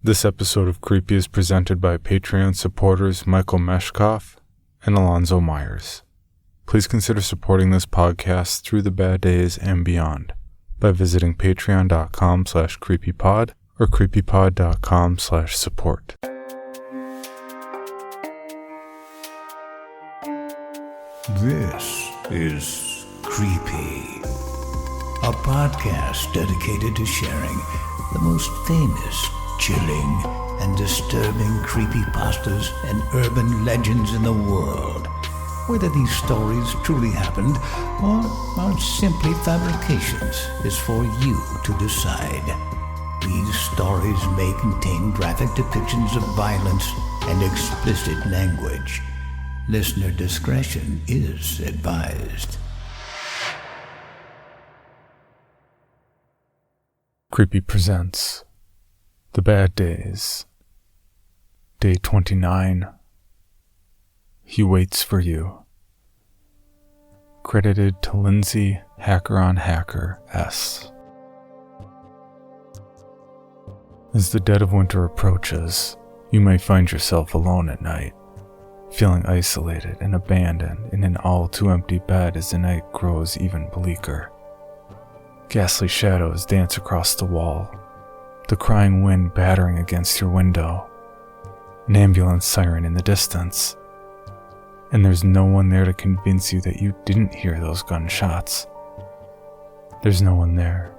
This episode of Creepy is presented by Patreon supporters Michael Meshkoff and Alonzo Myers. Please consider supporting this podcast through the bad days and beyond by visiting patreon.com/creepypod or creepypod.com/support. This is Creepy, a podcast dedicated to sharing the most famous, chilling, and disturbing creepypastas and urban legends in the world. Whether these stories truly happened or are simply fabrications is for you to decide. These stories may contain graphic depictions of violence and explicit language. Listener discretion is advised. Creepy presents The Bad Days, Day 29. He Waits for You. Credited to Lindsay, HackerOnHacker S. As the dead of winter approaches, you may find yourself alone at night, feeling isolated and abandoned in an all-too-empty bed as the night grows even bleaker. Ghastly shadows dance across the wall, the crying wind battering against your window, an ambulance siren in the distance, and there's no one there to convince you that you didn't hear those gunshots. There's no one there.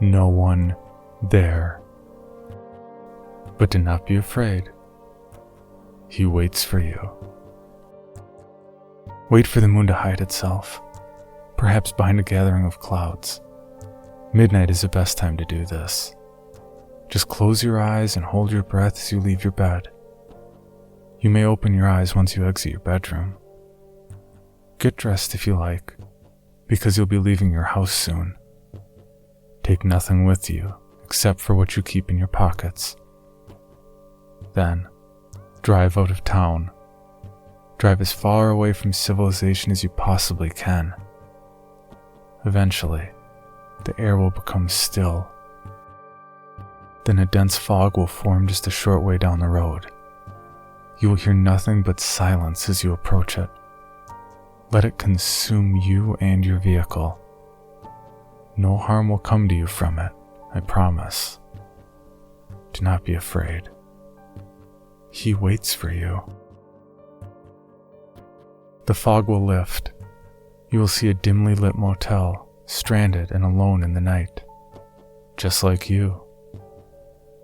No one there. But do not be afraid. He waits for you. Wait for the moon to hide itself, perhaps behind a gathering of clouds. Midnight is the best time to do this. Just close your eyes and hold your breath as you leave your bed. You may open your eyes once you exit your bedroom. Get dressed if you like, because you'll be leaving your house soon. Take nothing with you except for what you keep in your pockets. Then, drive out of town. Drive as far away from civilization as you possibly can. Eventually, the air will become still. Then a dense fog will form just a short way down the road. You will hear nothing but silence as you approach it. Let it consume you and your vehicle. No harm will come to you from it, I promise. Do not be afraid. He waits for you. The fog will lift. You will see a dimly lit motel, stranded and alone in the night, just like you.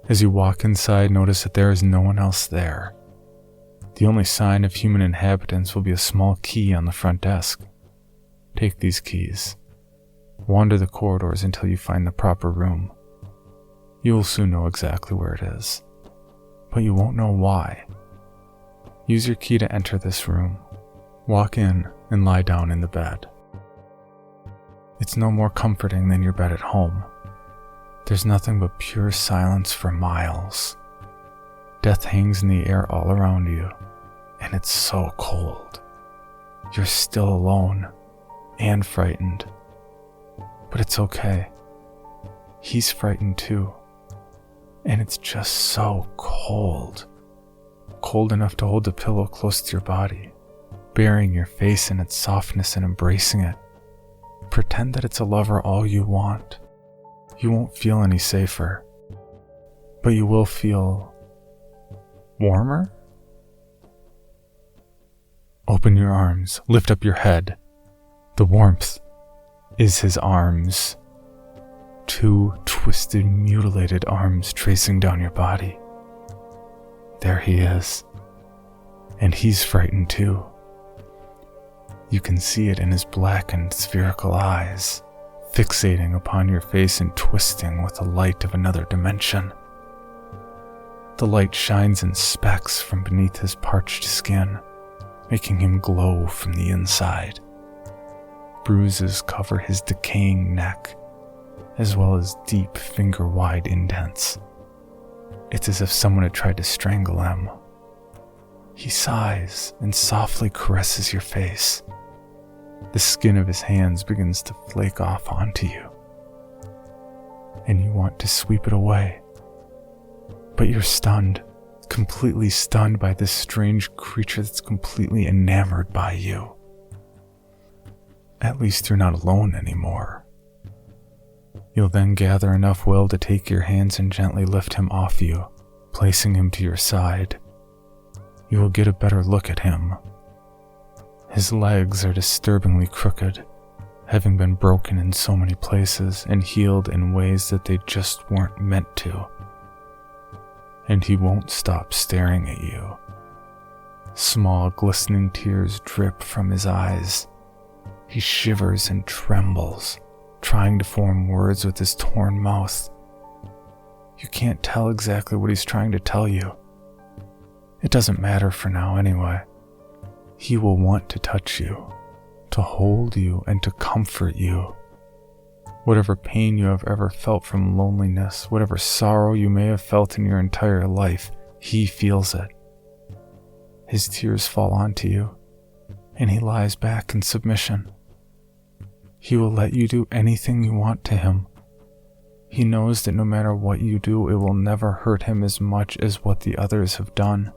As you walk inside, notice that there is no one else there. The only sign of human inhabitants will be a small key on the front desk. Take these keys. Wander the corridors until you find the proper room. You will soon know exactly where it is, but you won't know why. Use your key to enter this room. Walk in and lie down in the bed. It's no more comforting than your bed at home. There's nothing but pure silence for miles. Death hangs in the air all around you, and it's so cold. You're still alone and frightened, but it's okay. He's frightened too, and it's just so cold. Cold enough to hold the pillow close to your body, burying your face in its softness and embracing it. Pretend that it's a lover all you want. You won't feel any safer, but you will feel warmer? Open your arms, lift up your head. The warmth is his arms. Two twisted, mutilated arms tracing down your body. There he is, and he's frightened too. You can see it in his blackened, spherical eyes, fixating upon your face and twisting with the light of another dimension. The light shines in specks from beneath his parched skin, making him glow from the inside. Bruises cover his decaying neck, as well as deep, finger-wide indents. It's as if someone had tried to strangle him. He sighs and softly caresses your face. The skin of his hands begins to flake off onto you, and you want to sweep it away. But you're stunned, completely stunned by this strange creature that's completely enamored by you. At least you're not alone anymore. You'll then gather enough will to take your hands and gently lift him off you, placing him to your side. You will get a better look at him. His legs are disturbingly crooked, having been broken in so many places and healed in ways that they just weren't meant to. And he won't stop staring at you. Small glistening tears drip from his eyes. He shivers and trembles, trying to form words with his torn mouth. You can't tell exactly what he's trying to tell you. It doesn't matter for now anyway. He will want to touch you, to hold you, and to comfort you. Whatever pain you have ever felt from loneliness, whatever sorrow you may have felt in your entire life, he feels it. His tears fall onto you, and he lies back in submission. He will let you do anything you want to him. He knows that no matter what you do, it will never hurt him as much as what the others have done.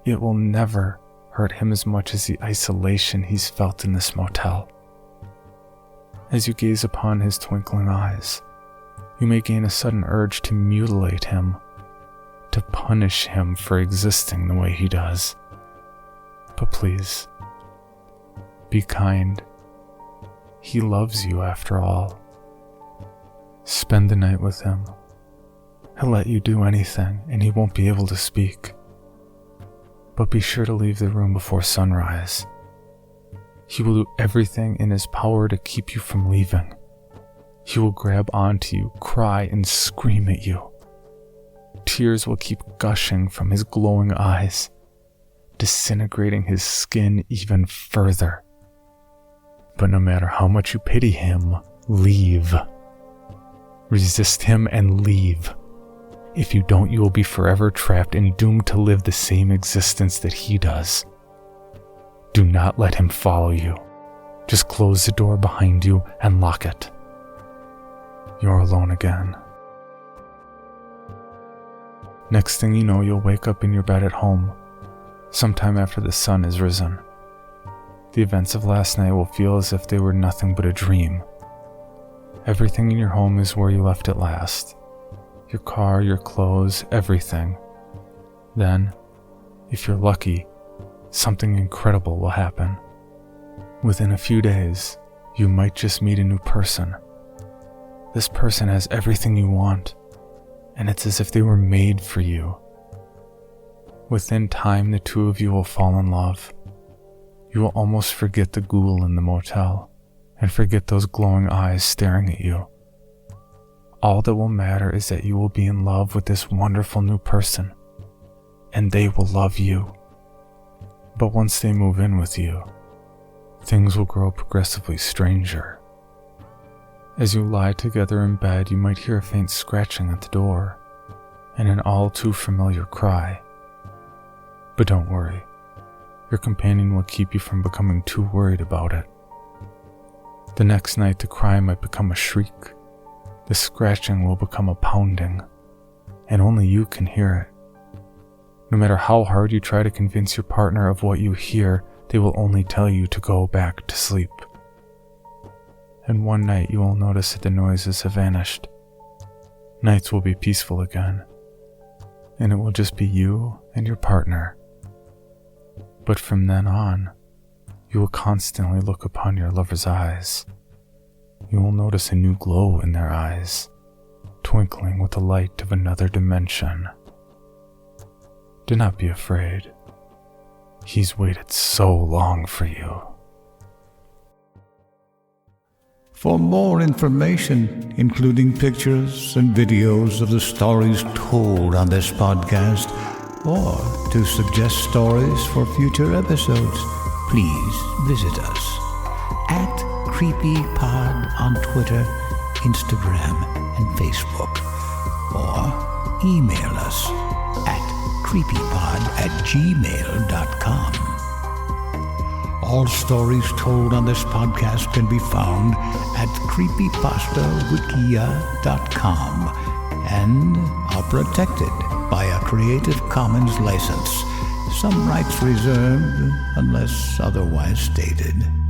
It will never hurt him as much as the isolation he's felt in this motel. As you gaze upon his twinkling eyes, you may gain a sudden urge to mutilate him, to punish him for existing the way he does. But please, be kind. He loves you after all. Spend the night with him. He'll let you do anything, and he won't be able to speak. But be sure to leave the room before sunrise. He will do everything in his power to keep you from leaving. He will grab onto you, cry, and scream at you. Tears will keep gushing from his glowing eyes, disintegrating his skin even further. But no matter how much you pity him, leave. Resist him and leave. If you don't, you will be forever trapped and doomed to live the same existence that he does. Do not let him follow you. Just close the door behind you and lock it. You're alone again. Next thing you know, you'll wake up in your bed at home, sometime after the sun has risen. The events of last night will feel as if they were nothing but a dream. Everything in your home is where you left it last. Your car, your clothes, everything. Then, if you're lucky, something incredible will happen. Within a few days, you might just meet a new person. This person has everything you want, and it's as if they were made for you. Within time, the two of you will fall in love. You will almost forget the ghoul in the motel, and forget those glowing eyes staring at you. All that will matter is that you will be in love with this wonderful new person, and they will love you. But once they move in with you, things will grow progressively stranger. As you lie together in bed, you might hear a faint scratching at the door, and an all too familiar cry. But don't worry, your companion will keep you from becoming too worried about it. The next night, the cry might become a shriek. The scratching will become a pounding, and only you can hear it. No matter how hard you try to convince your partner of what you hear, they will only tell you to go back to sleep. And one night you will notice that the noises have vanished. Nights will be peaceful again, and it will just be you and your partner. But from then on, you will constantly look upon your lover's eyes. You will notice a new glow in their eyes, twinkling with the light of another dimension. Do not be afraid. He's waited so long for you. For more information, including pictures and videos of the stories told on this podcast, or to suggest stories for future episodes, please visit us at CreepyPod on Twitter, Instagram, and Facebook, or email us at creepypod@gmail.com. All stories told on this podcast can be found at creepypastawikia.com and are are protected by a Creative Commons license. Some rights reserved unless otherwise stated.